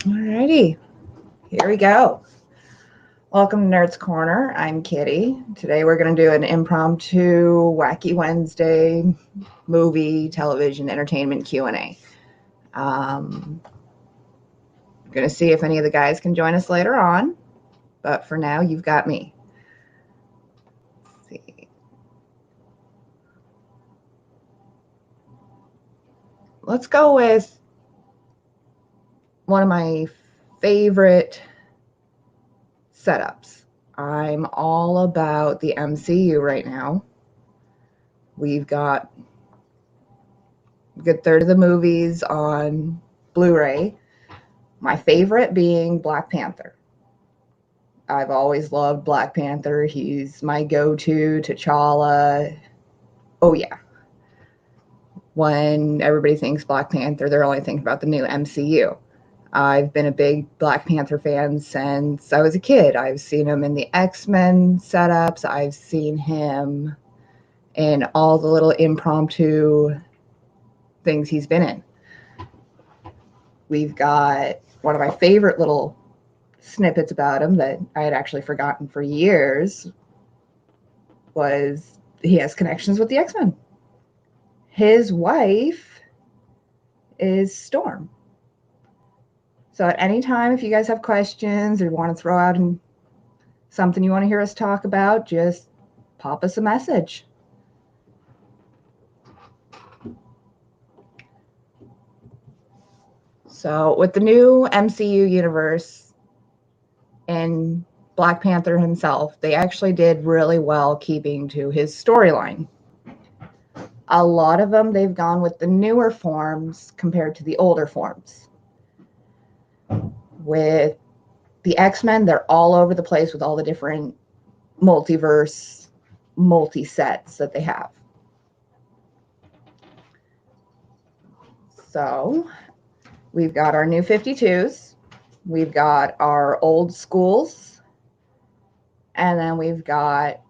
Alrighty, here we go. Welcome to Nerds Corner. I'm Kitty. Today we're going to do an impromptu Wacky Wednesday movie, television, entertainment Q&A. I'm going to see if any of the guys can join us later on, but for now, you've got me. Let's see. Let's go with one of my favorite setups. I'm all about the MCU right now. We've got a good third of the movies on Blu-ray. My favorite being Black Panther. I've always loved Black Panther. He's my go-to, T'Challa. Oh yeah. When everybody thinks Black Panther, they're only thinking about the new MCU. I've been a big Black Panther fan since I was a kid. I've seen him in the X-Men setups. I've seen him in all the little impromptu things he's been in. We've got one of my favorite little snippets about him that I had actually forgotten for years was he has connections with the X-Men. His wife is Storm. So at any time, if you guys have questions or want to throw out something you want to hear us talk about, just pop us a message. So with the new MCU universe and Black Panther himself, they actually did really well keeping to his storyline. A lot of them, they've gone with the newer forms compared to the older forms. With the X-Men, they're all over the place with all the different multiverse, multi-sets that they have. So we've got our new 52s, we've got our old schools, and then we've got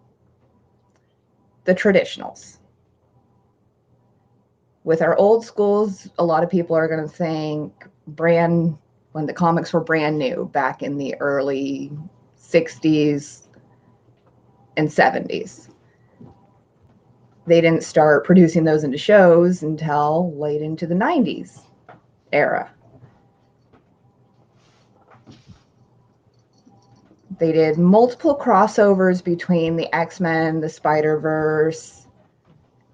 the traditionals. With our old schools, a lot of people are going to think when the comics were brand new back in the early 60s and 70s. They didn't start producing those into shows until late into the 90s era. They did multiple crossovers between the X-Men, the Spider-Verse,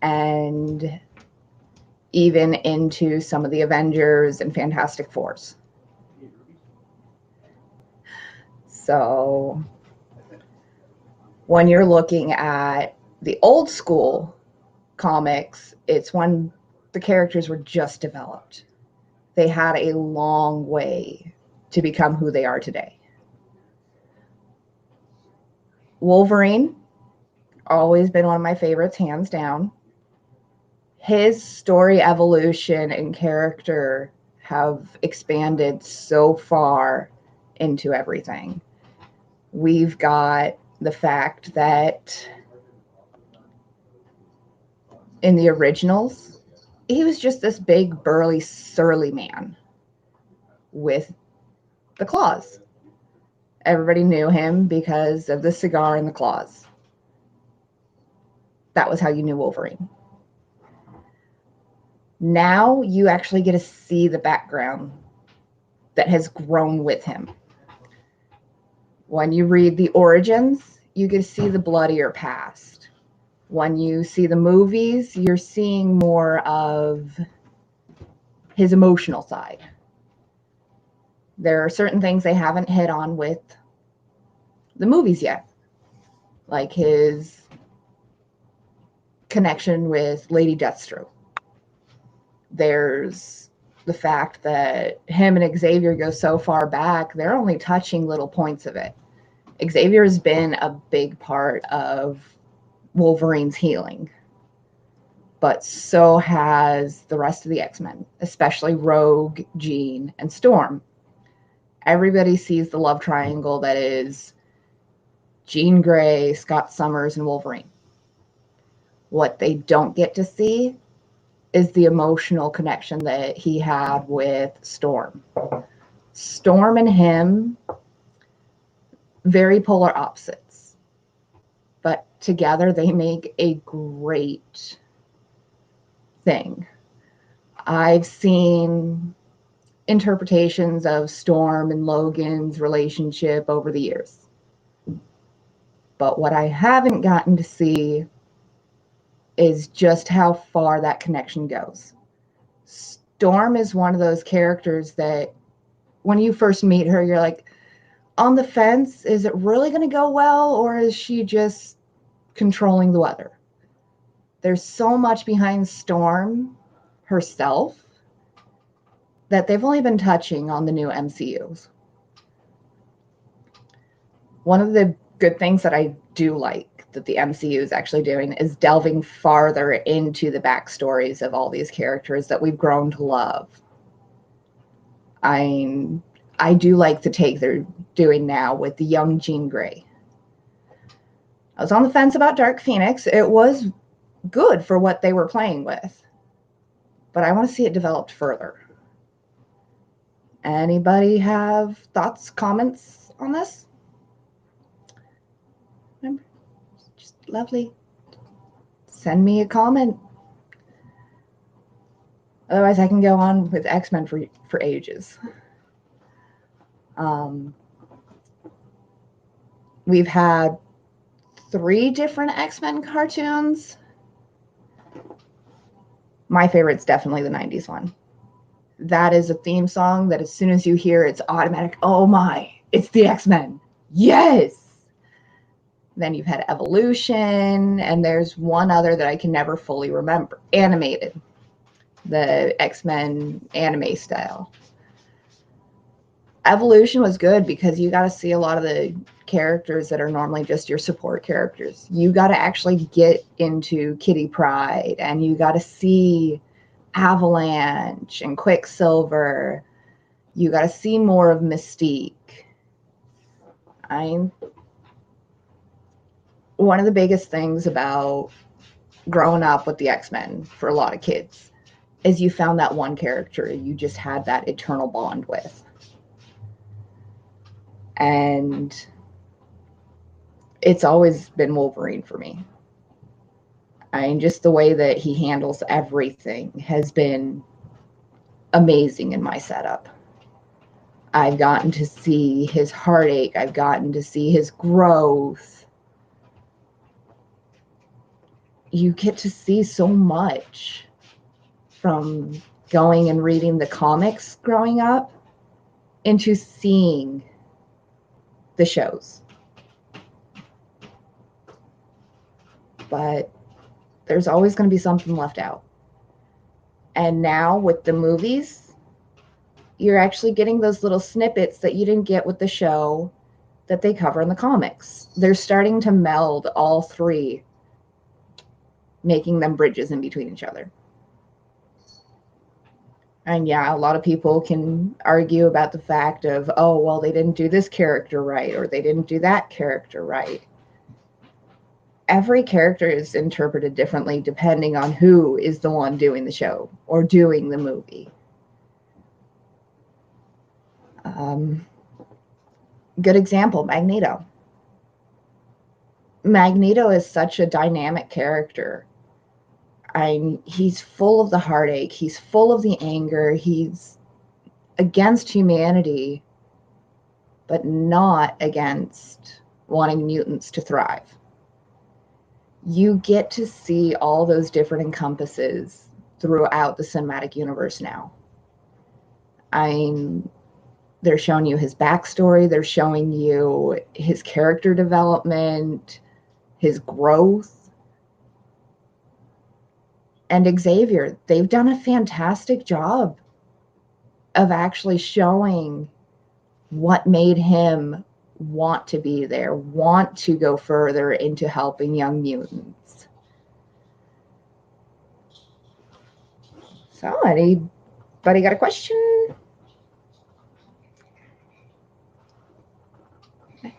and even into some of the Avengers and Fantastic Fours. So when you're looking at the old school comics, it's when the characters were just developed. They had a long way to become who they are today. Wolverine, always been one of my favorites, hands down. His story evolution and character have expanded so far into everything. We've got the fact that in the originals, he was just this big, burly, surly man with the claws. Everybody knew him because of the cigar and the claws. That was how you knew Wolverine. Now you actually get to see the background that has grown with him. When you read the origins, you get to see the bloodier past. When you see the movies, you're seeing more of his emotional side. There are certain things they haven't hit on with the movies yet, like his connection with Lady Deathstroke. There's the fact that him and Xavier go so far back, they're only touching little points of it. Xavier has been a big part of Wolverine's healing, but so has the rest of the X-Men, especially Rogue, Jean, and Storm. Everybody sees the love triangle that is Jean Grey, Scott Summers, and Wolverine. What they don't get to see is the emotional connection that he had with Storm. Storm and him, very polar opposites, but together they make a great thing. I've seen interpretations of Storm and Logan's relationship over the years. But what I haven't gotten to see is just how far that connection goes. Storm is one of those characters that when you first meet her, you're like, on the fence, is it really going to go well, or is she just controlling the weather? There's so much behind Storm herself that they've only been touching on the new MCUs. One of the good things that I do like that the MCU is actually doing is delving farther into the backstories of all these characters that we've grown to love. I do like the take they're doing now with the young Jean Grey. I was on the fence about Dark Phoenix. It was good for what they were playing with, but I want to see it developed further. Anybody have thoughts, comments on this? Remember, just lovely. Send me a comment. Otherwise, I can go on with X-Men for ages. We've had 3 different X-Men cartoons. My favorite's definitely the 90s one. That is a theme song that as soon as you hear it's automatic, oh my, it's the X-Men. Yes! Then you've had Evolution, and there's one other that I can never fully remember. Animated. The X-Men anime style. Evolution was good because you got to see a lot of the characters that are normally just your support characters. You got to actually get into Kitty Pryde, and you got to see Avalanche and Quicksilver. You got to see more of Mystique. One of the biggest things about growing up with the X-Men for a lot of kids is you found that one character you just had that eternal bond with. And it's always been Wolverine for me. Just the way that he handles everything has been amazing in my setup. I've gotten to see his heartache. I've gotten to see his growth. You get to see so much from going and reading the comics growing up into seeing the shows. But there's always going to be something left out. And now with the movies, you're actually getting those little snippets that you didn't get with the show that they cover in the comics. They're starting to meld all 3, making them bridges in between each other. And yeah, a lot of people can argue about the fact of, oh, well, they didn't do this character right, or they didn't do that character right. Every character is interpreted differently depending on who is the one doing the show or doing the movie. Good example, Magneto. Magneto is such a dynamic character. He's full of the heartache. He's full of the anger. He's against humanity, but not against wanting mutants to thrive. You get to see all those different encompasses throughout the cinematic universe now. They're showing you his backstory. They're showing you his character development, his growth. And Xavier, they've done a fantastic job of actually showing what made him want to be there, want to go further into helping young mutants. So, anybody got a question?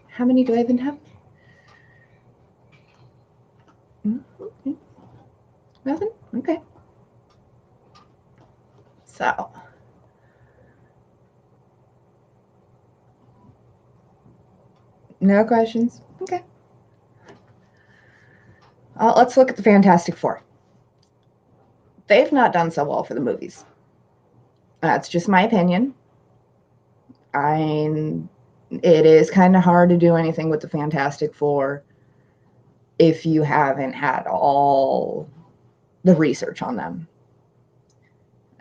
How many do I even have? Mm-hmm. Nothing? Okay. So, No questions? Okay. Let's look at the Fantastic Four. They've not done so well for the movies. That's just my opinion. It is kind of hard to do anything with the Fantastic Four if you haven't had all the research on them.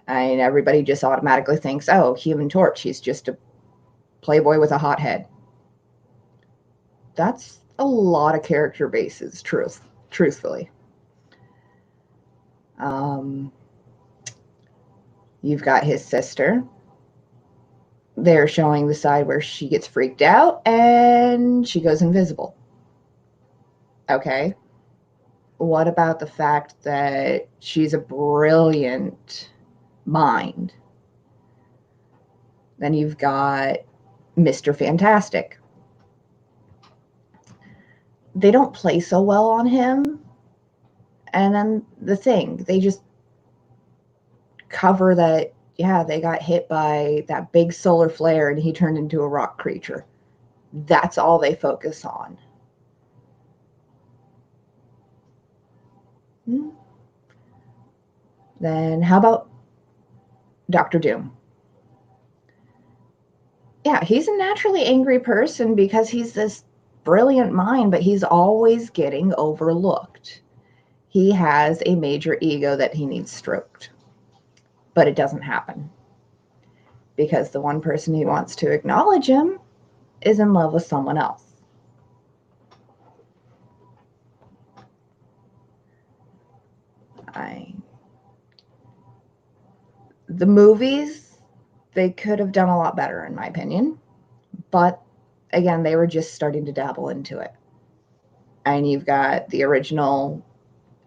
Everybody just automatically thinks, oh, Human Torch, he's just a playboy with a hot head. That's a lot of character bases, truthfully. You've got his sister. They're showing the side where she gets freaked out and she goes invisible. Okay. What about the fact that she's a brilliant mind? Then you've got Mr. Fantastic. They don't play so well on him. And then the Thing, they just cover that, yeah, they got hit by that big solar flare and he turned into a rock creature. That's all they focus on. Then how about Dr. Doom? Yeah, he's a naturally angry person because he's this brilliant mind, but he's always getting overlooked. He has a major ego that he needs stroked, but it doesn't happen because the one person he wants to acknowledge him is in love with someone else. The movies, they could have done a lot better, in my opinion. But again, they were just starting to dabble into it. And you've got the original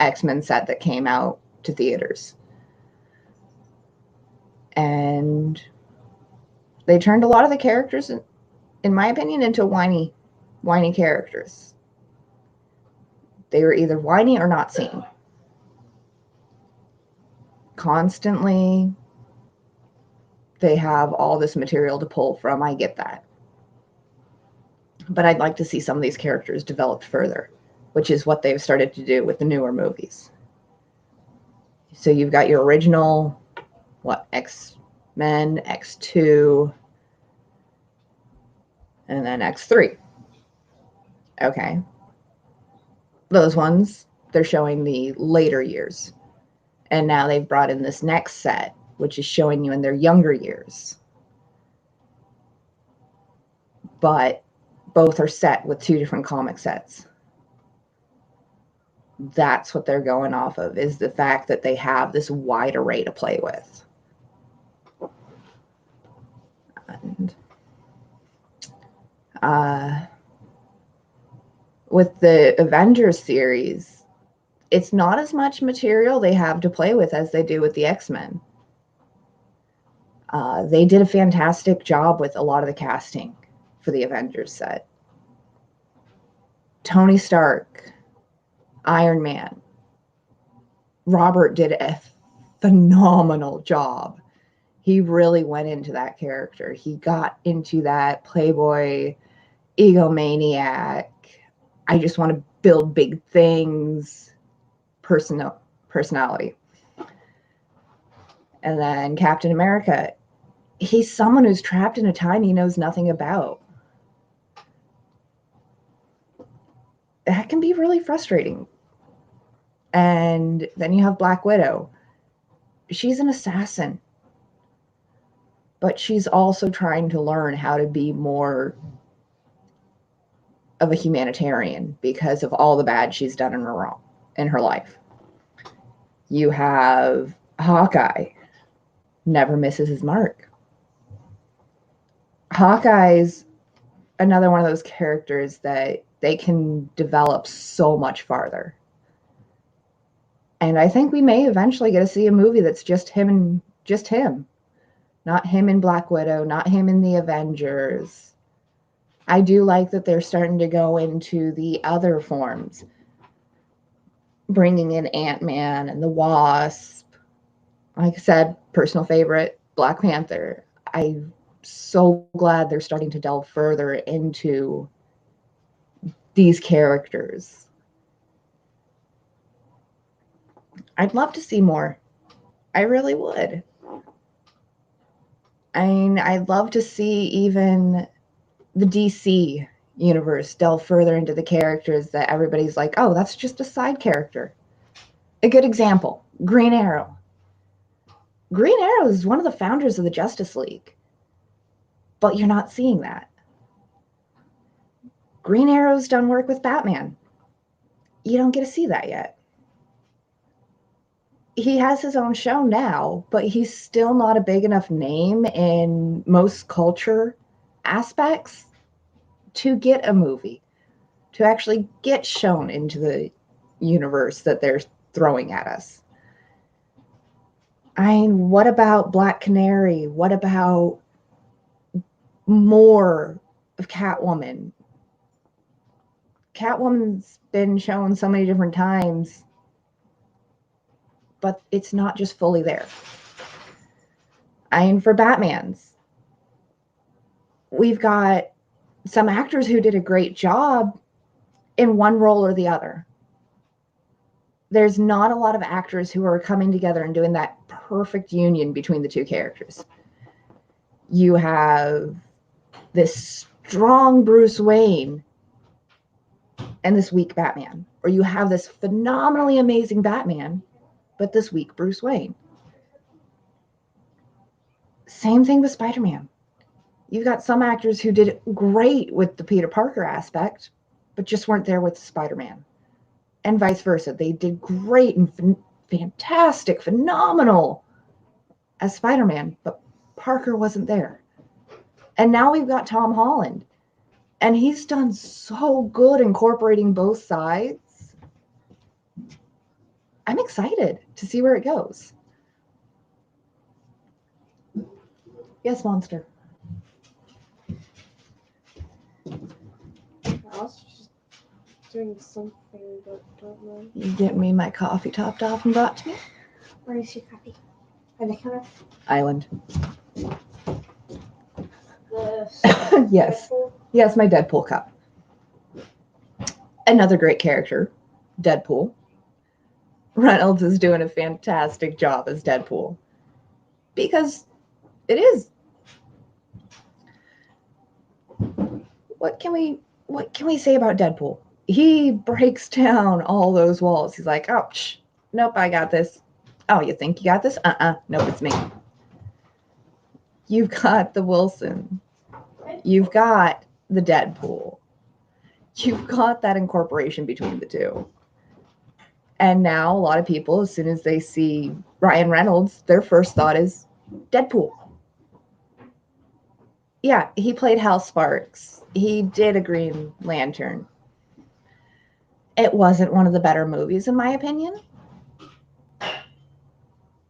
X-Men set that came out to theaters. And they turned a lot of the characters, in my opinion, into whiny characters. They were either whiny or not seen. Constantly, they have all this material to pull from. I get that. But I'd like to see some of these characters developed further, which is what they've started to do with the newer movies. So you've got your original, X-Men, X2, and then X3. Okay. Those ones, they're showing the later years. And now they've brought in this next set, which is showing you in their younger years. But both are set with two different comic sets. That's what they're going off of, is the fact that they have this wide array to play with. And with the Avengers series, it's not as much material they have to play with as they do with the X-Men. They did a fantastic job with a lot of the casting for the Avengers set. Tony Stark, Iron Man, Robert did a phenomenal job. He really went into that character. He got into that playboy, egomaniac, I just want to build big things personality. And then Captain America, he's someone who's trapped in a time he knows nothing about. That can be really frustrating. And then you have Black Widow. She's an assassin, but she's also trying to learn how to be more of a humanitarian because of all the bad she's done in her life. You have Hawkeye, never misses his mark. Hawkeye's another one of those characters that they can develop so much farther. And I think we may eventually get to see a movie that's just him. Not him in Black Widow, not him in the Avengers. I do like that they're starting to go into the other forms, bringing in Ant-Man and the Wasp. Like I said, personal favorite, Black Panther. I'm so glad they're starting to delve further into these characters. I'd love to see more. I really would. I mean, I'd love to see even the DC universe delve further into the characters that everybody's like, oh, that's just a side character. A good example, Green Arrow. Green Arrow is one of the founders of the Justice League, but you're not seeing that. Green Arrow's done work with Batman. You don't get to see that yet. He has his own show now, but he's still not a big enough name in most culture aspects to get a movie, to actually get shown into the universe that they're throwing at us. I mean, what about Black Canary? What about more of Catwoman? Catwoman's been shown so many different times, but it's not just fully there. I mean, for Batman's, we've got some actors who did a great job in one role or the other. There's not a lot of actors who are coming together and doing that perfect union between the two characters. You have this strong Bruce Wayne and this weak Batman, or you have this phenomenally amazing Batman, but this weak Bruce Wayne. Same thing with Spider-Man. You've got some actors who did great with the Peter Parker aspect, but just weren't there with Spider-Man. And vice versa. They did great and fantastic, phenomenal as Spider-Man, but Parker wasn't there. And now we've got Tom Holland, and he's done so good incorporating both sides. I'm excited to see where it goes. Yes, Monster. I was just doing something, but don't know. You get me my coffee topped off and brought to me? Where is your coffee? Are they kind of Island. the Yes. Yes, my Deadpool cup. Another great character, Deadpool. Reynolds is doing a fantastic job as Deadpool. Because it is. What can we say about Deadpool? He breaks down all those walls. He's like, oh, nope, I got this. Oh, you think you got this? Nope, it's me. You've got the Wilson. You've got the Deadpool. You've got that incorporation between the two. And now a lot of people, as soon as they see Ryan Reynolds, their first thought is Deadpool. Yeah, he played Hal Sparks. He did a Green Lantern. It wasn't one of the better movies, in my opinion.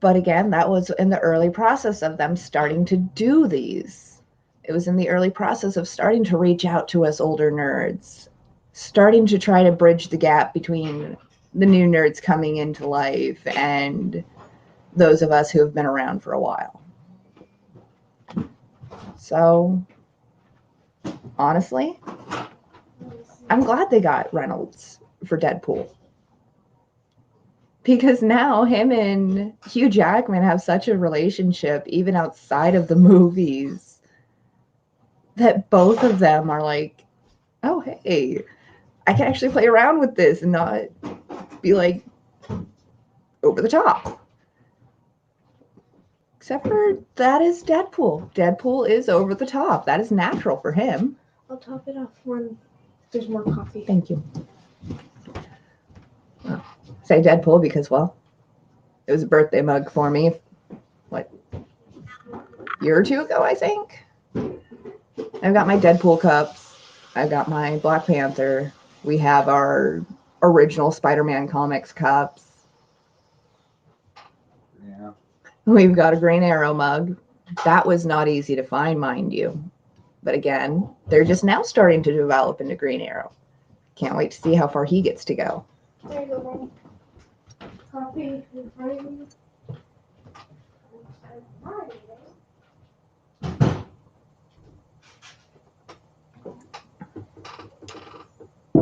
But again, that was in the early process of them starting to do these. It was in the early process of starting to reach out to us older nerds, starting to try to bridge the gap between the new nerds coming into life and those of us who have been around for a while. So, honestly, I'm glad they got Reynolds for Deadpool. Because now him and Hugh Jackman have such a relationship, even outside of the movies, that both of them are like, oh, hey, I can actually play around with this and not be like over the top. Except for that is Deadpool. Deadpool is over the top. That is natural for him. I'll top it off when there's more coffee. Thank you. Say Deadpool because, well, it was a birthday mug for me, what, a year or two ago, I think? I've got my Deadpool cups. I've got my Black Panther. We have our original Spider-Man comics cups. Yeah. We've got a Green Arrow mug. That was not easy to find, mind you. But again, they're just now starting to develop into Green Arrow. Can't wait to see how far he gets to go. There you go, Mom. Coffee in front of you.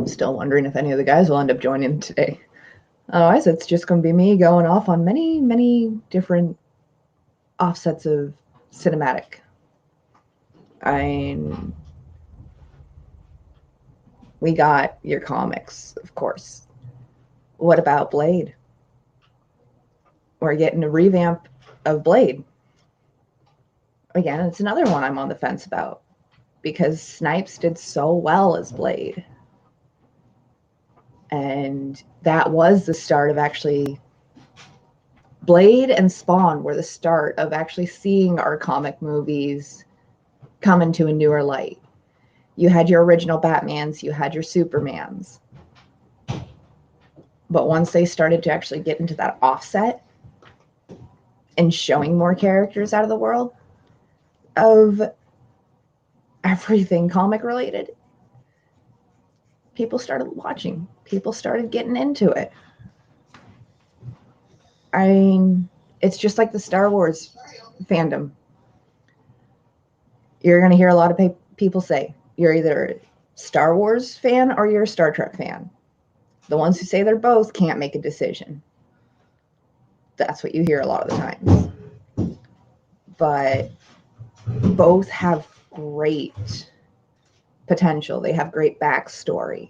I'm still wondering if any of the guys will end up joining today. Otherwise, it's just going to be me going off on many, many different offsets of cinematic. We got your comics, of course. What about Blade? We're getting a revamp of Blade. Again, it's another one I'm on the fence about because Snipes did so well as Blade. And that was the start of actually... Blade and Spawn were the start of actually seeing our comic movies come into a newer light. You had your original Batmans, you had your Supermans. But once they started to actually get into that offset and showing more characters out of the world of everything comic related, people started watching. People started getting into it. I mean, it's just like the Star Wars fandom. You're going to hear a lot of people say, you're either a Star Wars fan or you're a Star Trek fan. The ones who say they're both can't make a decision. That's what you hear a lot of the times. But both have great potential. They have great backstory.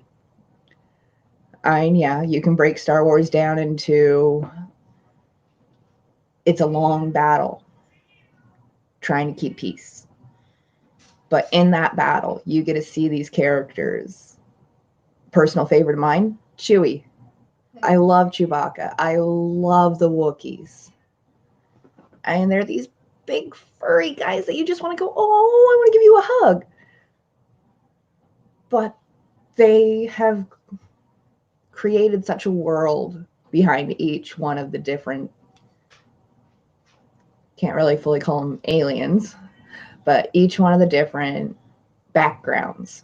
And yeah, you can break Star Wars down into it's a long battle trying to keep peace. But in that battle, you get to see these characters. Personal favorite of mine, Chewie. I love Chewbacca. I love the Wookiees. And they're these big furry guys that you just want to go, oh, I want to give you a hug. But they have created such a world behind each one of the different, can't really fully call them aliens, but each one of the different backgrounds.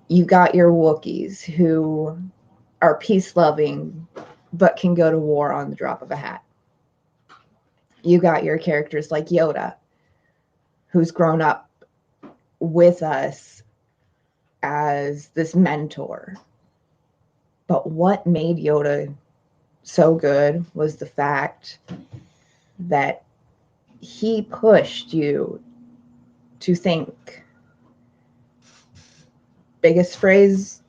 You got your Wookiees who are peace-loving, but can go to war on the drop of a hat. You got your characters like Yoda, who's grown up with us as this mentor. But what made Yoda so good was the fact that he pushed you to think. Biggest phrase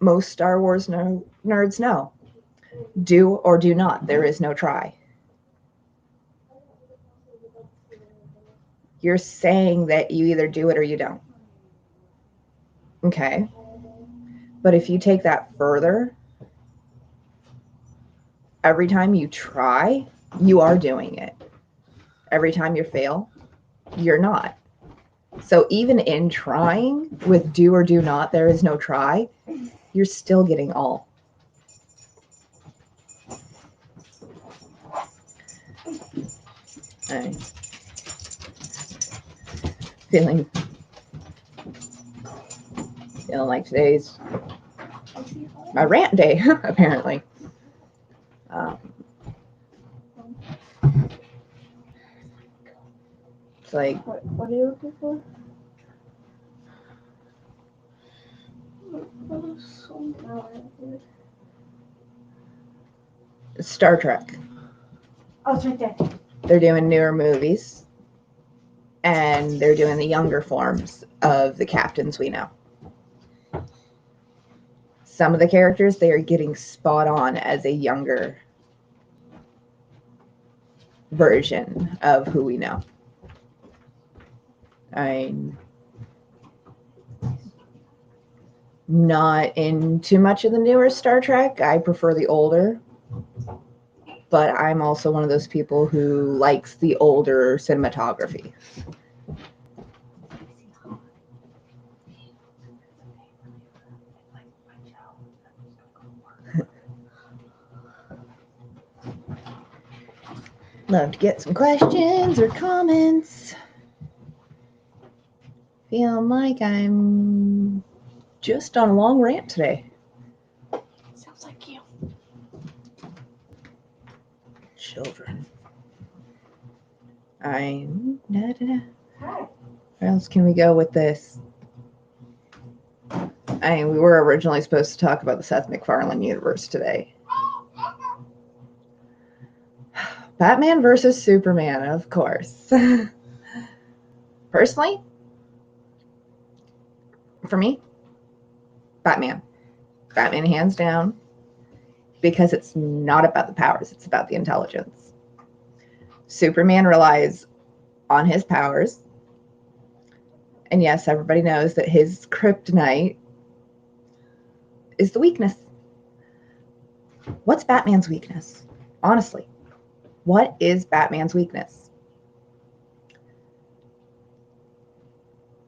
most Star Wars nerds know. Do or do not. There is no try. You're saying that you either do it or you don't. Okay. But if you take that further, every time you try, you are doing it. Every time you fail, you're not. So even in trying with do or do not, there is no try, you're still getting all. Right. Feeling like today's my rant day, apparently. It's like, what are you looking for? Star Trek. Oh, it's right there. They're doing newer movies, and they're doing the younger forms of the captains we know. Some of the characters, they are getting spot on as a younger version of who we know. I'm not in too much of the newer Star Trek. I prefer the older. But I'm also one of those people who likes the older cinematography. Love to get some questions or comments. Feeling like I'm just on a long rant today. Sounds like you. Children. Where else can we go with this? I mean, we were originally supposed to talk about the Seth MacFarlane universe today. Batman versus Superman, of course. Personally, for me, Batman. Batman hands down, because it's not about the powers, it's about the intelligence. Superman relies on his powers. And yes, everybody knows that his kryptonite is the weakness. What's Batman's weakness? Honestly, what is Batman's weakness?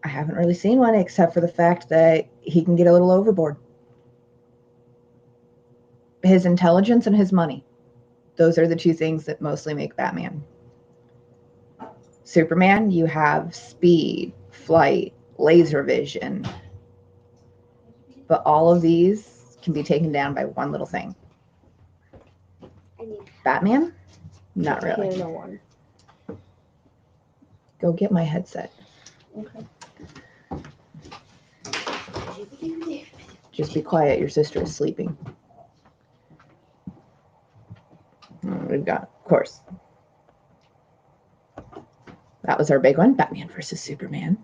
I haven't really seen one except for the fact that he can get a little overboard. His intelligence and his money. Those are the two things that mostly make Batman. Superman, you have speed, flight, laser vision. But all of these can be taken down by one little thing. Batman? Not really. No one. Go get my headset. Okay. Just be quiet. Your sister is sleeping. We've got, of course. That was our big one, Batman versus Superman.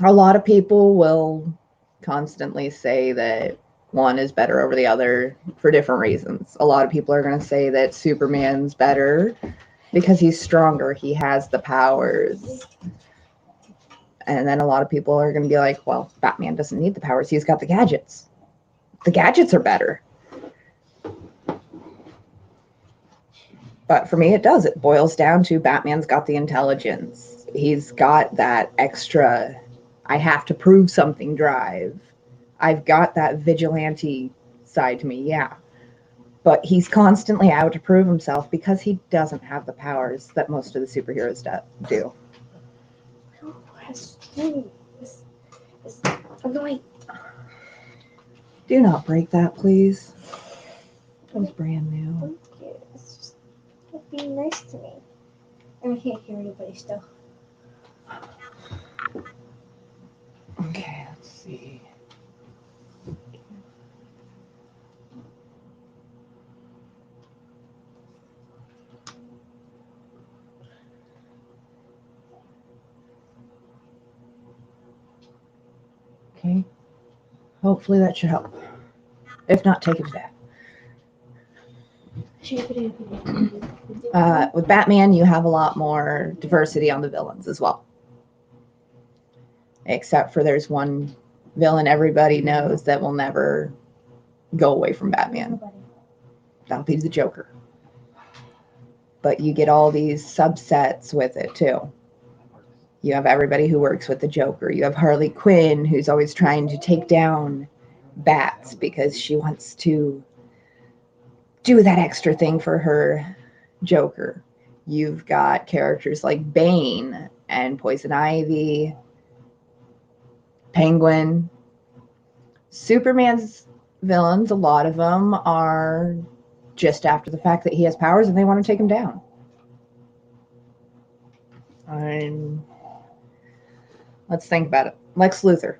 A lot of people will constantly say that one is better over the other for different reasons. A lot of people are going to say that Superman's better because he's stronger. He has the powers. And then a lot of people are going to be like, well, Batman doesn't need the powers. He's got the gadgets. The gadgets are better. But for me, it does. It boils down to Batman's got the intelligence. He's got that extra, I have to prove something drive. I've got that vigilante side to me, yeah. But he's constantly out to prove himself because he doesn't have the powers that most of the superheroes do. It's annoying. Do not break that, please. That was brand new. Okay, it's just being nice to me. And I can't hear anybody still. Okay, let's see. Okay. Hopefully that should help. If not, take it to death. With Batman, you have a lot more diversity on the villains as well. Except for there's one villain everybody knows that will never go away from Batman. That'll be the Joker. But you get all these subsets with it too. You have everybody who works with the Joker. You have Harley Quinn, who's always trying to take down bats because she wants to do that extra thing for her Joker. You've got characters like Bane and Poison Ivy, Penguin. Superman's villains, a lot of them are just after the fact that he has powers and they want to take him down. Let's think about it. Lex Luthor,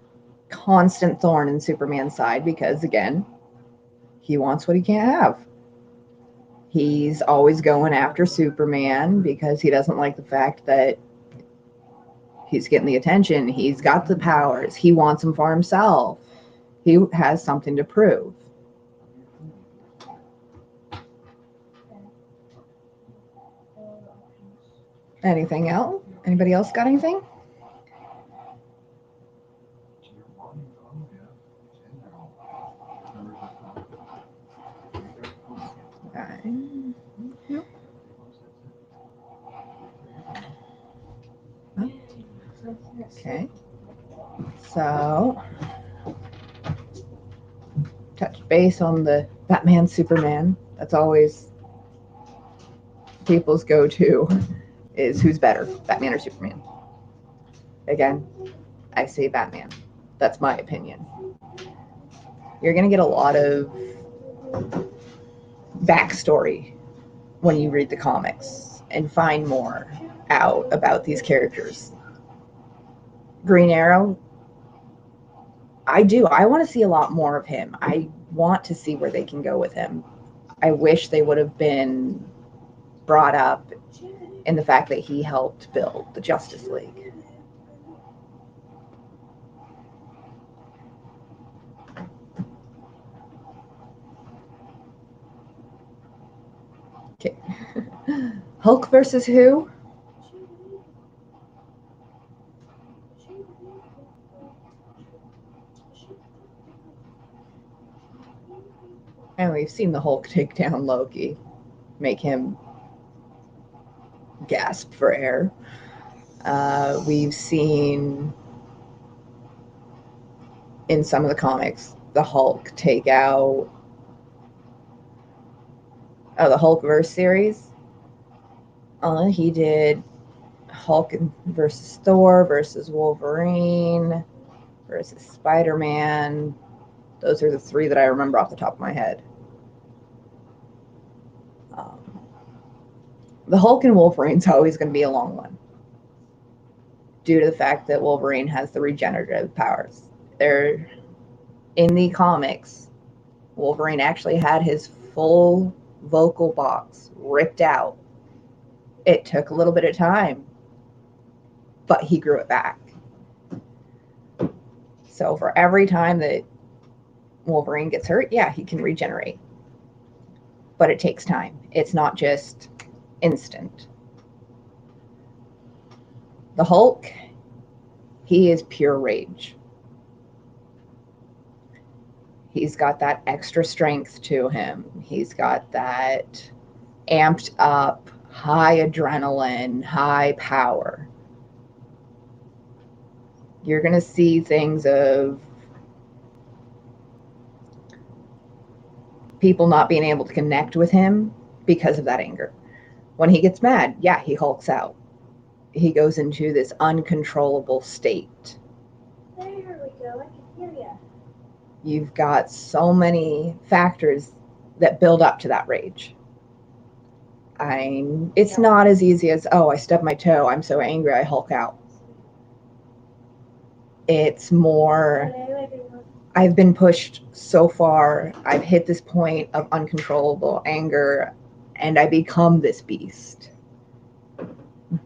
constant thorn in Superman's side because, again, he wants what he can't have. He's always going after Superman because he doesn't like the fact that he's getting the attention. He's got the powers. He wants them for himself. He has something to prove. Anything else? Anybody else got anything? Okay. So, touch base on the Batman Superman. That's always people's go-to is who's better, Batman or Superman. Again, I say Batman. That's my opinion. You're going to get a lot of backstory when you read the comics and find more out about these characters. Green Arrow, I do. I want to see a lot more of him. I want to see where they can go with him. I wish they would have been brought up in the fact that he helped build the Justice League. Okay. Hulk versus who? And we've seen the Hulk take down Loki, make him gasp for air. We've seen in some of the comics the Hulk take out the Hulkverse series. He did Hulk versus Thor versus Wolverine versus Spider-Man. Those are the three that I remember off the top of my head. The Hulk and Wolverine's always going to be a long one due to the fact that Wolverine has the regenerative powers. They're in the comics. Wolverine actually had his full vocal box ripped out. It took a little bit of time, but he grew it back. So for every time that Wolverine gets hurt, yeah, he can regenerate. But it takes time. It's not just instant. The Hulk, he is pure rage. He's got that extra strength to him. He's got that amped up, high adrenaline, high power. You're going to see things of people not being able to connect with him because of that anger. When he gets mad, yeah, he hulks out. He goes into this uncontrollable state. There we go. I can hear you. You've got so many factors that build up to that rage. It's not as easy as, oh, I stubbed my toe, I'm so angry, I hulk out. It's more, I've been pushed so far, I've hit this point of uncontrollable anger, and I become this beast.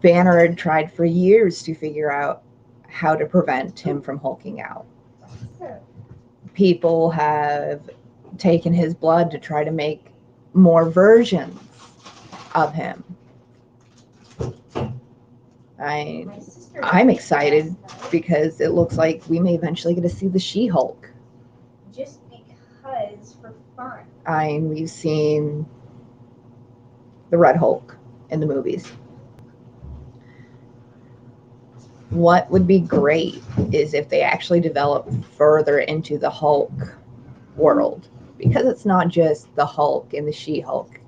Banner had tried for years to figure out how to prevent him from hulking out. People have taken his blood to try to make more versions of him. I'm excited because it looks like we may eventually get to see the She-Hulk. Just because, for fun. We've seen the Red Hulk in the movies. What would be great is if they actually develop further into the Hulk world, because it's not just the Hulk and the She-Hulk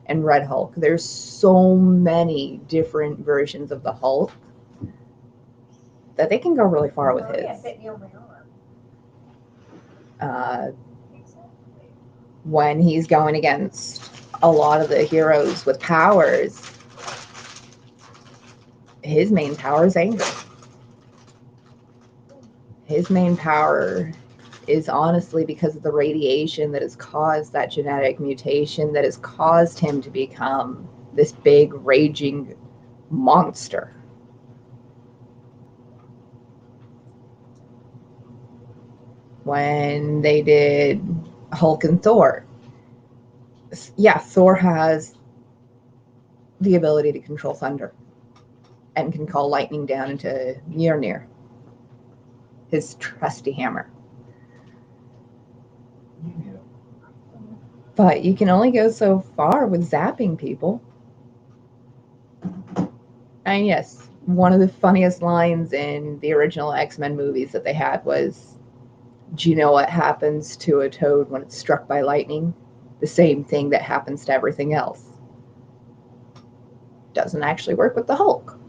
and Red Hulk. There's so many different versions of the Hulk that they can go really far with his. When he's going against a lot of the heroes with powers, his main power is anger. His main power is honestly because of the radiation that has caused that genetic mutation that has caused him to become this big raging monster. When they did Hulk and Thor, yeah, Thor has the ability to control thunder and can call lightning down into Mjolnir, his trusty hammer. But you can only go so far with zapping people. And yes, one of the funniest lines in the original X-Men movies that they had was, do you know what happens to a toad when it's struck by lightning? The same thing that happens to everything else. Doesn't actually work with the Hulk.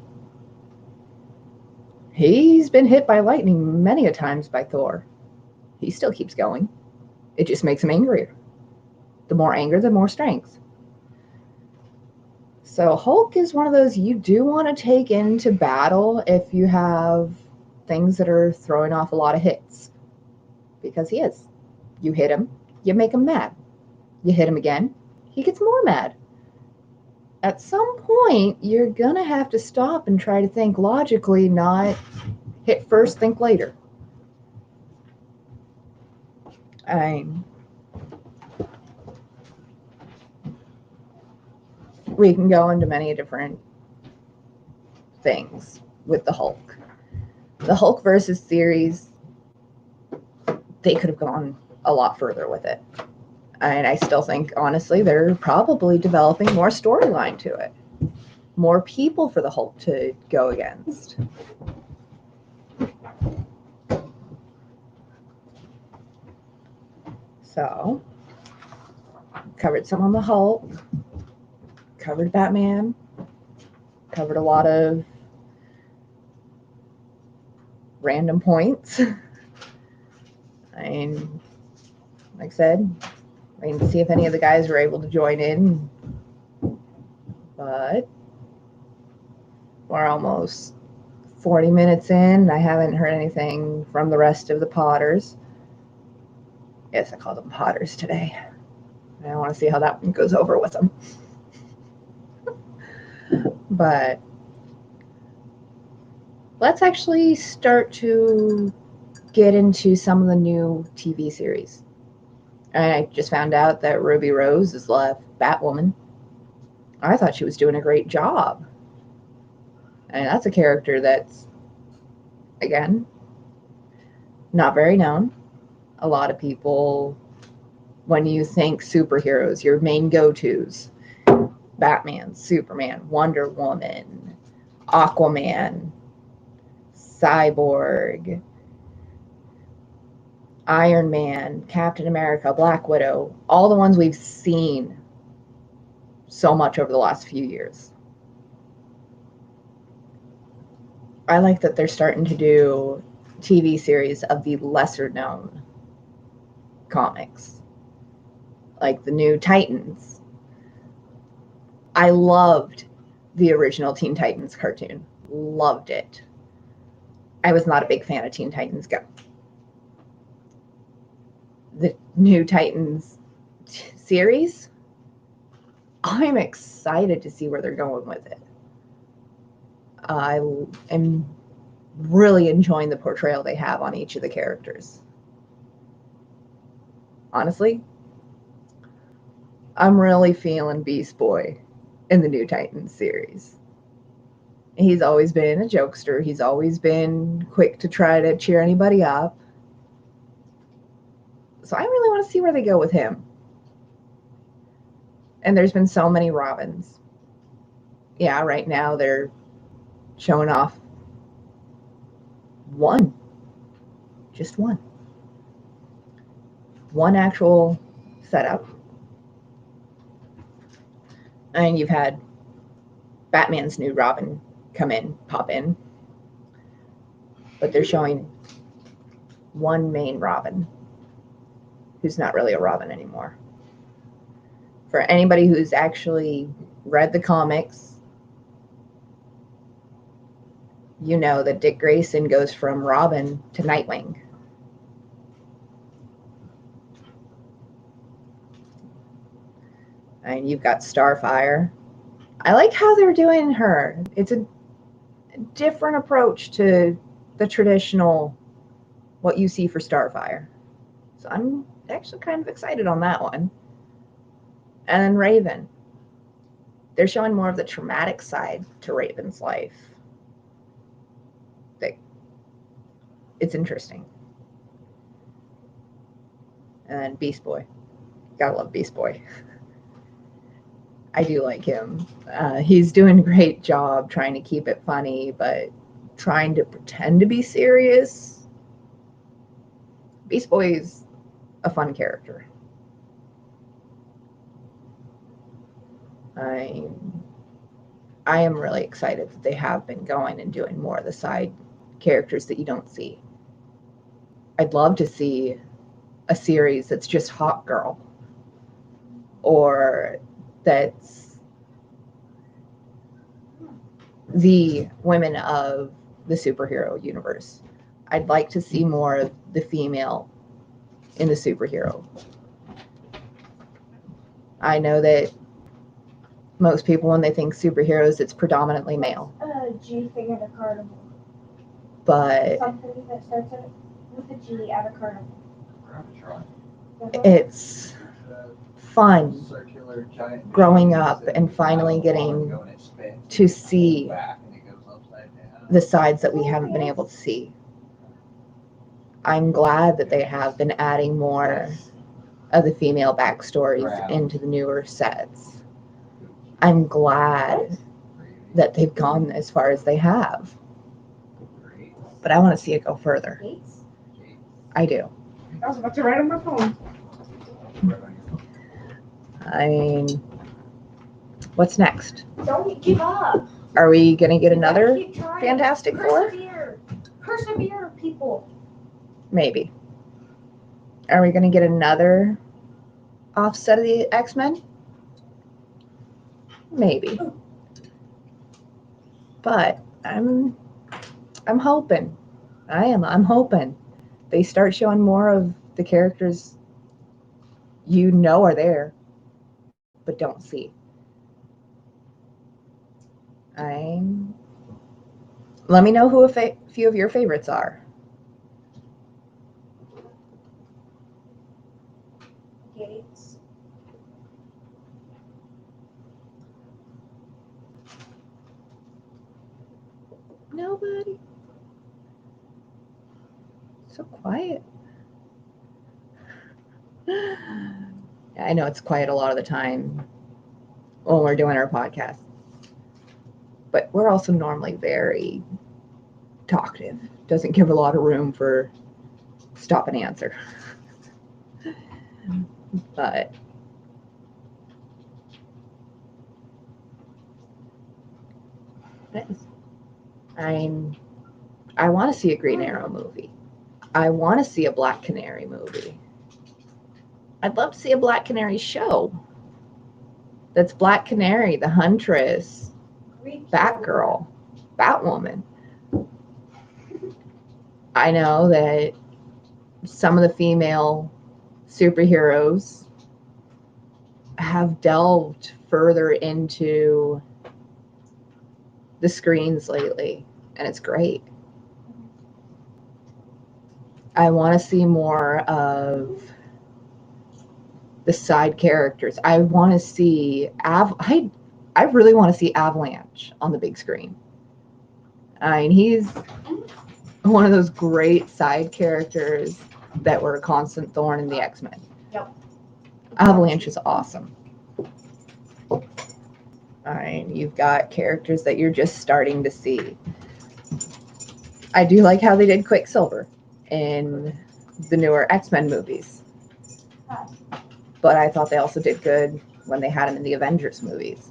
He's been hit by lightning many a times by Thor. He still keeps going. It just makes him angrier. The more anger, the more strength. So Hulk is one of those you do want to take into battle if you have things that are throwing off a lot of hits. because he is. You hit him, you make him mad. You hit him again, he gets more mad. At some point, you're gonna have to stop and try to think logically, not hit first, think later. We can go into many different things with the Hulk. The Hulk versus series, they could have gone a lot further with it. And I still think, honestly, they're probably developing more storyline to it. More people for the Hulk to go against. So, covered some on the Hulk, covered Batman, covered a lot of random points. And like I said, waiting to see if any of the guys were able to join in. But we're almost 40 minutes in. I haven't heard anything from the rest of the Potters. Yes, I call them Potters today. I want to see how that one goes over with them. But let's actually start to get into some of the new TV series. I just found out that Ruby Rose is left Batwoman. I thought she was doing a great job. And that's a character that's, again, not very known. A lot of people, when you think superheroes, your main go-tos, Batman, Superman, Wonder Woman, Aquaman, Cyborg, Iron Man, Captain America, Black Widow, all the ones we've seen so much over the last few years. I like that they're starting to do TV series of the lesser known comics, like the new Titans. I loved the original Teen Titans cartoon. Loved it. I was not a big fan of Teen Titans Go. The new Titans series, I'm excited to see where they're going with it. I am really enjoying the portrayal they have on each of the characters. Honestly, I'm really feeling Beast Boy in the new Titans series. He's always been a jokester. He's always been quick to try to cheer anybody up. So I really want to see where they go with him. And there's been so many Robins. Yeah, right now they're showing off one. Just one. One actual setup. And you've had Batman's new Robin pop in. But they're showing one main Robin who's not really a Robin anymore. For anybody who's actually read the comics, you know that Dick Grayson goes from Robin to Nightwing. And you've got Starfire. I like how they're doing her. It's a different approach to the traditional what you see for Starfire. So I'm actually kind of excited on that one. And then Raven. They're showing more of the traumatic side to Raven's life. It's interesting. And then Beast Boy. Gotta love Beast Boy. I do like him. He's doing a great job trying to keep it funny, but trying to pretend to be serious. Beast Boy is a fun character. I am really excited that they have been going and doing more of the side characters that you don't see. I'd love to see a series that's just Hawk Girl, or that's the women of the superhero universe. I'd like to see more of the female in the superhero. I know that most people, when they think superheroes, it's predominantly male. G thing at a carnival. But Something that starts with a G at a carnival. it's fun growing up and finally getting to see the sides that we haven't been able to see. I'm glad that they have been adding more of the female backstories into the newer sets. I'm glad that they've gone as far as they have. But I want to see it go further. I do. I was about to write on my phone. I mean, what's next? Don't give up. Are we going to get another Fantastic Four? Persevere, people. Maybe. Are we going to get another offset of the X-Men? Maybe. But I'm hoping. I'm hoping they start showing more of the characters you know are there, but don't see. Let me know who a few of your favorites are. Gates. Nobody. So quiet. I know it's quiet a lot of the time when we're doing our podcast, but we're also normally very talkative. Doesn't give a lot of room for stop and answer. But I want to see a Green Arrow movie. I want to see a Black Canary movie. I'd love to see a Black Canary show. That's Black Canary, the Huntress, Batgirl, Batwoman. I know that some of the female superheroes have delved further into the screens lately, and it's great. I want to see more of the side characters. I want to see I really want to see Avalanche on the big screen. I mean, he's one of those great side characters that were a constant thorn in the X-Men. Yep. Avalanche is awesome. I mean, you've got characters that you're just starting to see. I do like how they did Quicksilver in the newer X-Men movies. But I thought they also did good when they had him in the Avengers movies.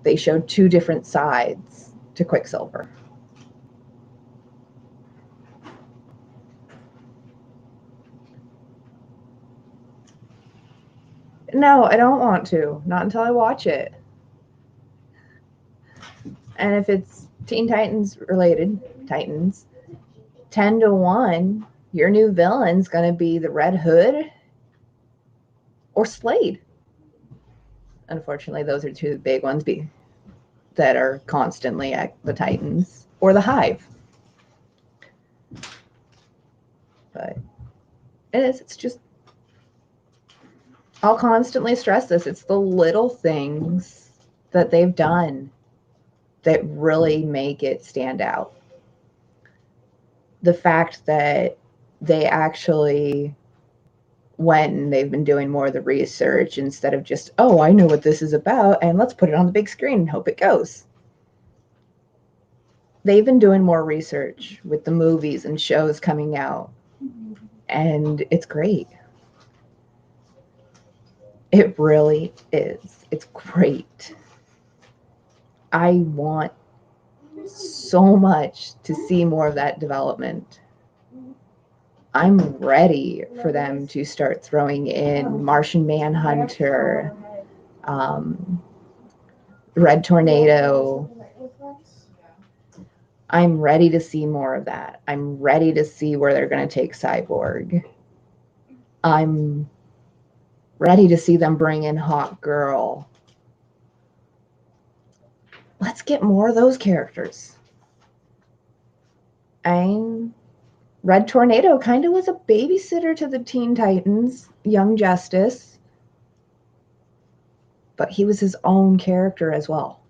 They showed two different sides to Quicksilver. No, I don't want to. Not until I watch it. And if it's Teen Titans related, Titans, 10-1, your new villain's going to be the Red Hood or Slade. Unfortunately, those are two big ones that are constantly at the Titans, or the Hive. But it's just, I'll constantly stress this. It's the little things that they've done that really make it stand out. The fact that they actually went and they've been doing more of the research instead of just, oh, I know what this is about and let's put it on the big screen and hope it goes. They've been doing more research with the movies and shows coming out, and it's great. It really is. It's great. I want so much to see more of that development. I'm ready for them to start throwing in Martian Manhunter, Red Tornado, I'm ready to see more of that. I'm ready to see where they're going to take Cyborg. I'm ready to see them bring in Hawk Girl. Let's get more of those characters. Red Tornado kind of was a babysitter to the Teen Titans, Young Justice, but he was his own character as well.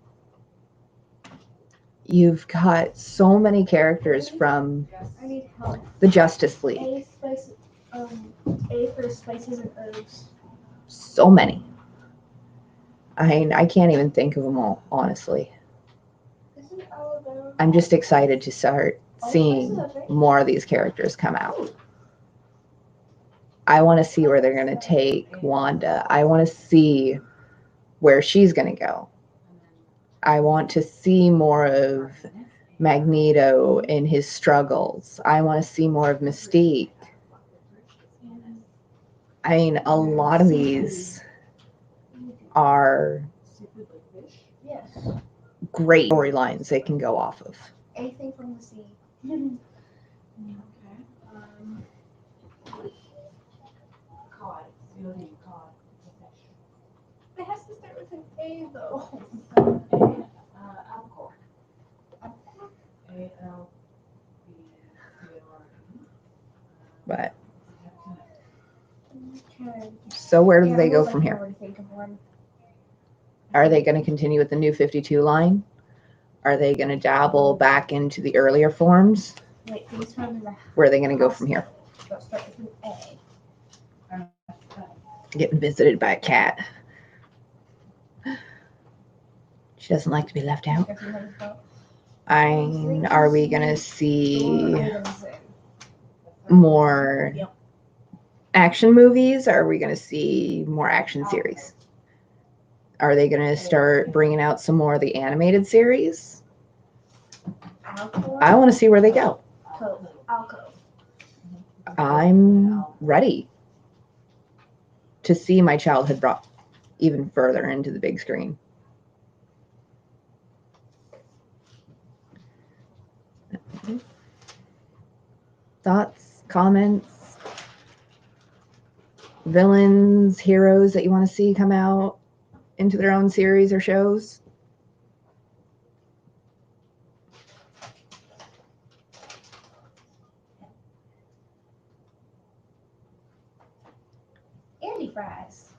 You've got so many characters from the Justice League. A for spices and herbs. So many. I can't even think of them all, honestly. I'm just excited to start seeing more of these characters come out. I want to see where they're going to take Wanda. I want to see where she's going to go. I want to see more of Magneto in his struggles. I want to see more of Mystique. I mean, a lot of these are great storylines they can go off of. Anything from the sea. Cod. Cod. It has to start with an A though. Alcohol. A-L-B-C-O-R-E. But Okay. so where do they go from here? I think of one. Are they going to continue with the New 52 line? Are they going to dabble back into the earlier forms? Wait, these from the Where are they going to go from here? Start with an A. Getting visited by a cat. She doesn't like to be left out. Are we going to see more action movies? Or are we going to see more action series? Are they going to start bringing out some more of the animated series? I want to see where they go. I'm ready to see my childhood brought even further into the big screen. Thoughts, comments, villains, heroes that you want to see come out into their own series or shows? Andy fries.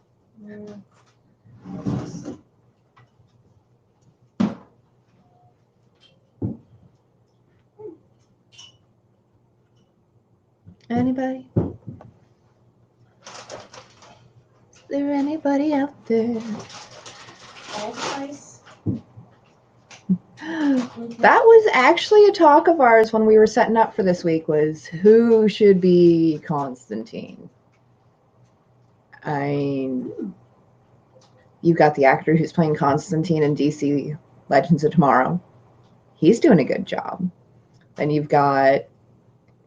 Anybody? Is there anybody out there? Allspice. That was actually a talk of ours when we were setting up for this week, was who should be Constantine. You've got the actor who's playing Constantine in DC Legends of Tomorrow. He's doing a good job. Then you've got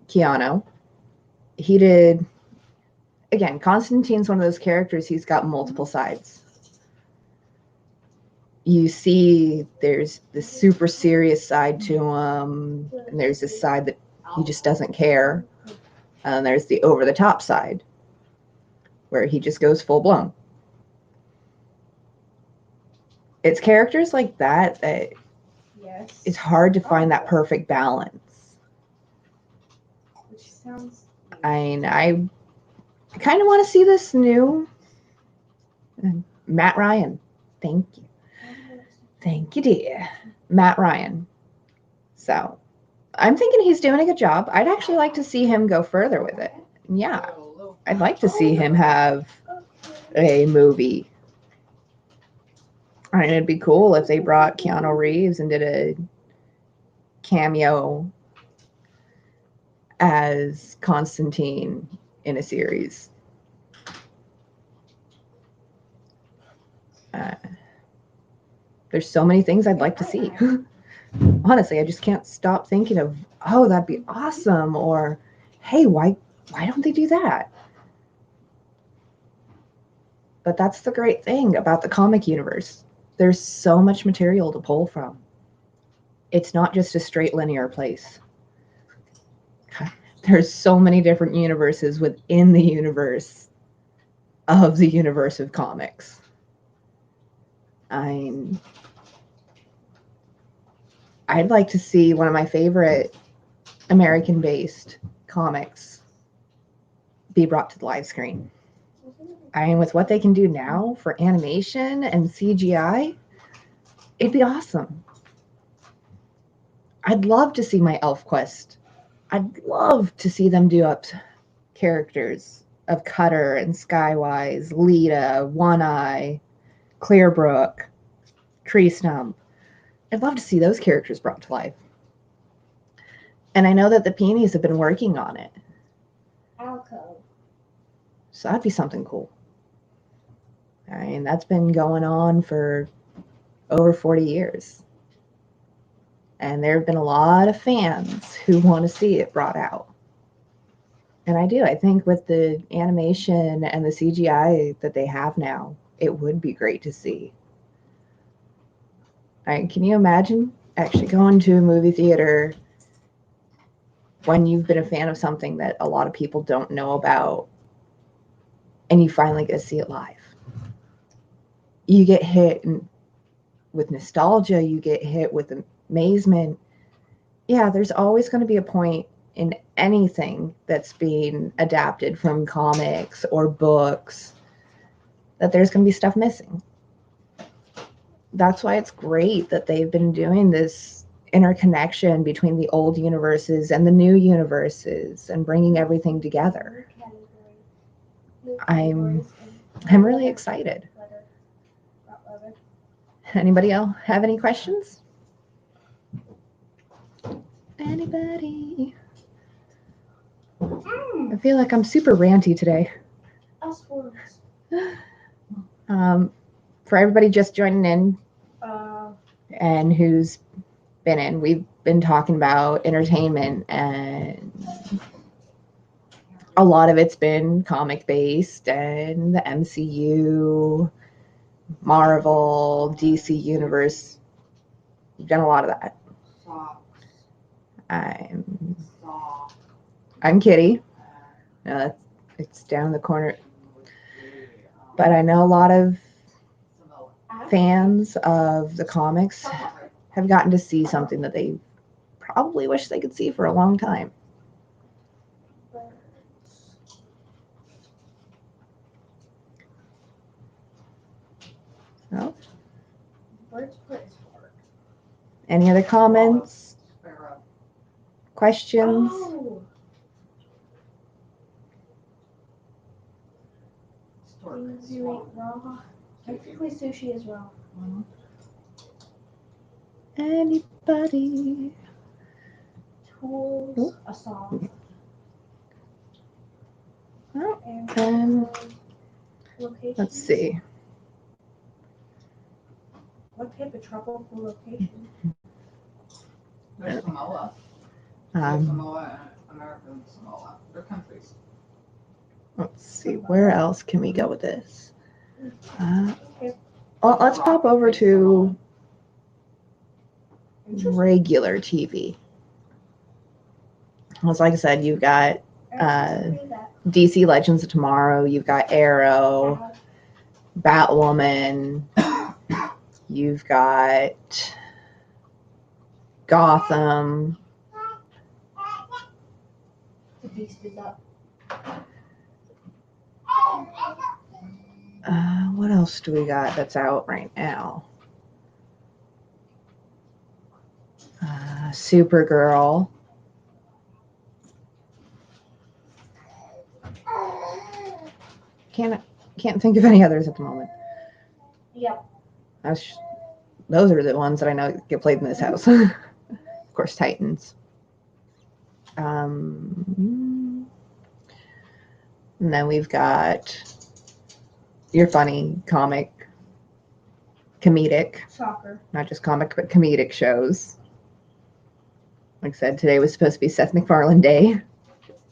Keanu. He did, again, Constantine's one of those characters, he's got multiple sides. You see there's this super serious side to him, and there's this side that he just doesn't care. And there's the over-the-top side, where he just goes full-blown. It's characters like that that it's hard to find that perfect balance. Which sounds. I kind of want to see this new Matt Ryan. Thank you. Thank you, dear. Matt Ryan. So I'm thinking he's doing a good job. I'd actually like to see him go further with it. Yeah, I'd like to see him have a movie. I mean, it'd be cool if they brought Keanu Reeves and did a cameo as Constantine in a series. There's so many things I'd like to see. Honestly, I just can't stop thinking of, oh, that'd be awesome, or hey, why don't they do that? But that's the great thing about the comic universe. There's so much material to pull from. it's not just a straight linear place. There's so many different universes within the universe of the universe of comics. I'd like to see one of my favorite American-based comics be brought to the live screen. With what they can do now for animation and CGI, it'd be awesome. I'd love to see my ElfQuest. I'd love to see them do up characters of Cutter and Skywise, Lita, One Eye, Clearbrook, Tree Stump. I'd love to see those characters brought to life. And I know that the Peonies have been working on it. Alco. So that'd be something cool. That's been going on for over 40 years. And there have been a lot of fans who want to see it brought out. And I do. I think with the animation and the CGI that they have now, it would be great to see. Can you imagine actually going to a movie theater when you've been a fan of something that a lot of people don't know about and you finally get to see it live? You get hit with nostalgia, you get hit with amazement. Yeah, there's always going to be a point in anything that's being adapted from comics or books that there's going to be stuff missing. That's why it's great that they've been doing this interconnection between the old universes and the new universes and bringing everything together. I'm really excited. Anybody else have any questions? Anybody? I feel like I'm super ranty today. For everybody just joining in and who's been in, we've been talking about entertainment, and a lot of it's been comic based and the MCU, Marvel, DC Universe. We've done a lot of that. I'm Kitty. It's down the corner. But I know a lot of fans of the comics have gotten to see something that they probably wish they could see for a long time. So, any other comments? Questions? Technically, sushi is raw. Anybody? Tools, a saw. Oh, And location. let's see. What type of trouble for location? There's Samoa. There's Samoa and American Samoa. They're countries. Let's see. Where else can we go with this? Well, let's pop over to regular TV. Well, like I said, you've got DC Legends of Tomorrow. You've got Arrow, Batwoman. You've got Gotham. The beast is up. What else do we got that's out right now? Supergirl. Can't think of any others at the moment. Yep. Those are the ones that I know get played in this house. Of course, Titans. And then we've got your funny comic, comedic, Soccer. not just comic, but comedic shows. Like I said, today was supposed to be Seth MacFarlane Day.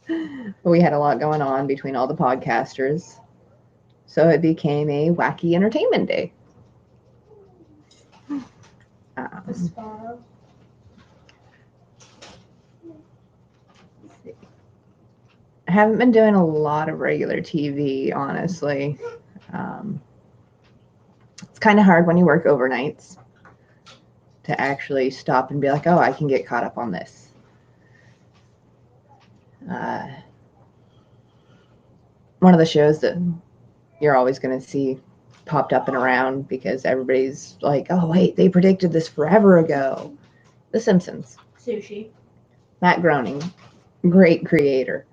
But we had a lot going on between all the podcasters. So it became a Wacky Entertainment Day. I haven't been doing a lot of regular TV, honestly. It's kind of hard when you work overnights to actually stop and be like, oh, I can get caught up on this. One of the shows that you're always going to see popped up and around because everybody's like, oh, wait, they predicted this forever ago. The Simpsons. Sushi. Matt Groening, great creator,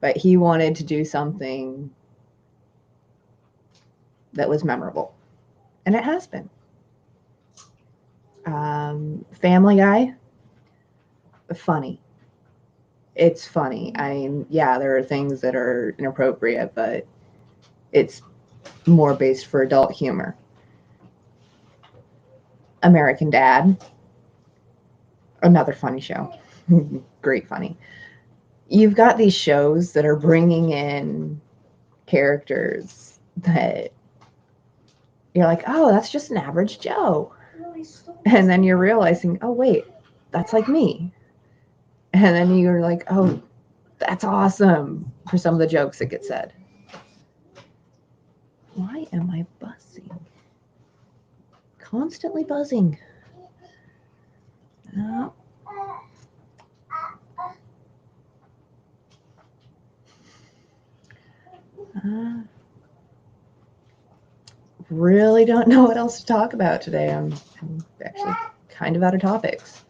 but he wanted to do something that was memorable, and it has been. Family Guy, funny. It's funny. I mean, yeah, there are things that are inappropriate, but it's more based for adult humor. American Dad, another funny show. Great funny. You've got these shows that are bringing in characters that you're like, oh, that's just an average Joe. And then you're realizing, oh, wait, that's like me. And then you're like, oh, that's awesome for some of the jokes that get said. Why am I buzzing? Constantly buzzing. Really don't know what else to talk about today. I'm actually kind of out of topics.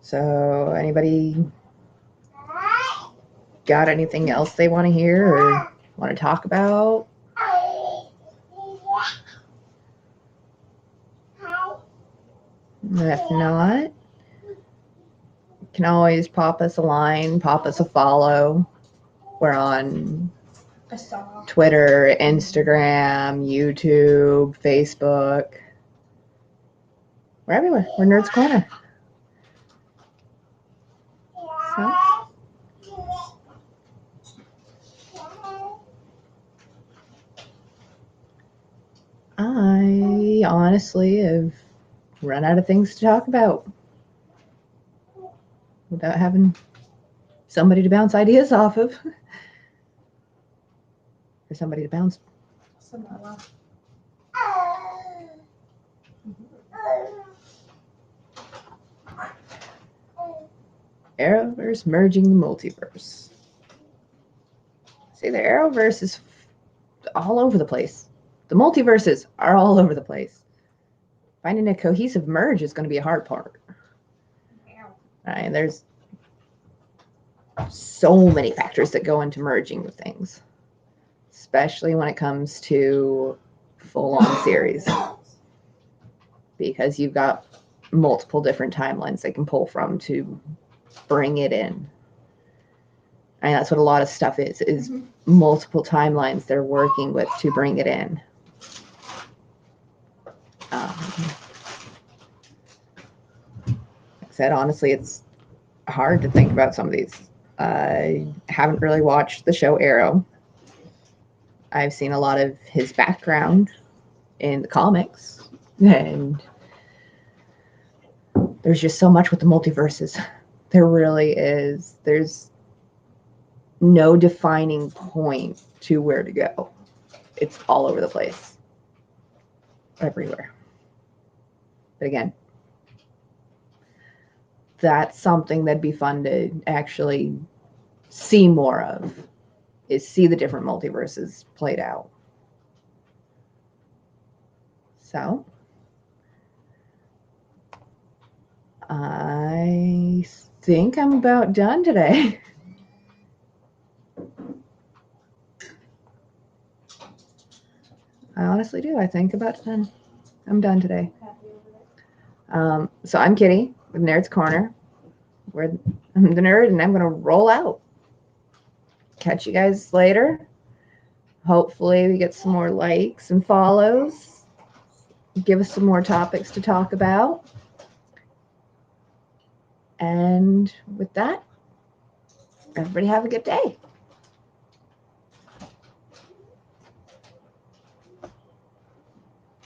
So anybody got anything else they want to hear or want to talk about? If not, you can always pop us a line, pop us a follow. We're on Twitter, Instagram, YouTube, Facebook. We're everywhere. We're Nerds Corner. So, I honestly have run out of things to talk about without having somebody to bounce ideas off of. Or somebody to bounce. Arrowverse merging the multiverse. See, the Arrowverse is all over the place. The multiverses are all over the place. Finding a cohesive merge is going to be a hard part. And there's so many factors that go into merging with things, especially when it comes to full-on series, because you've got multiple different timelines they can pull from to bring it in. And that's what a lot of stuff is multiple timelines they're working with to bring it in. Like I said, honestly, it's hard to think about some of these. I haven't really watched the show Arrow. I've seen a lot of his background in the comics, and there's just so much with the multiverses. There really is. There's no defining point to where to go. It's all over the place. Everywhere. But again, that's something that'd be fun to actually see more of, is see the different multiverses played out. So, I think I'm about done today. I honestly do. I think about done. I'm done today. So I'm Kitty with Nerd's Corner. I'm the nerd, and I'm going to roll out. Catch you guys later. Hopefully we get some more likes and follows. Give us some more topics to talk about. And with that, everybody have a good day.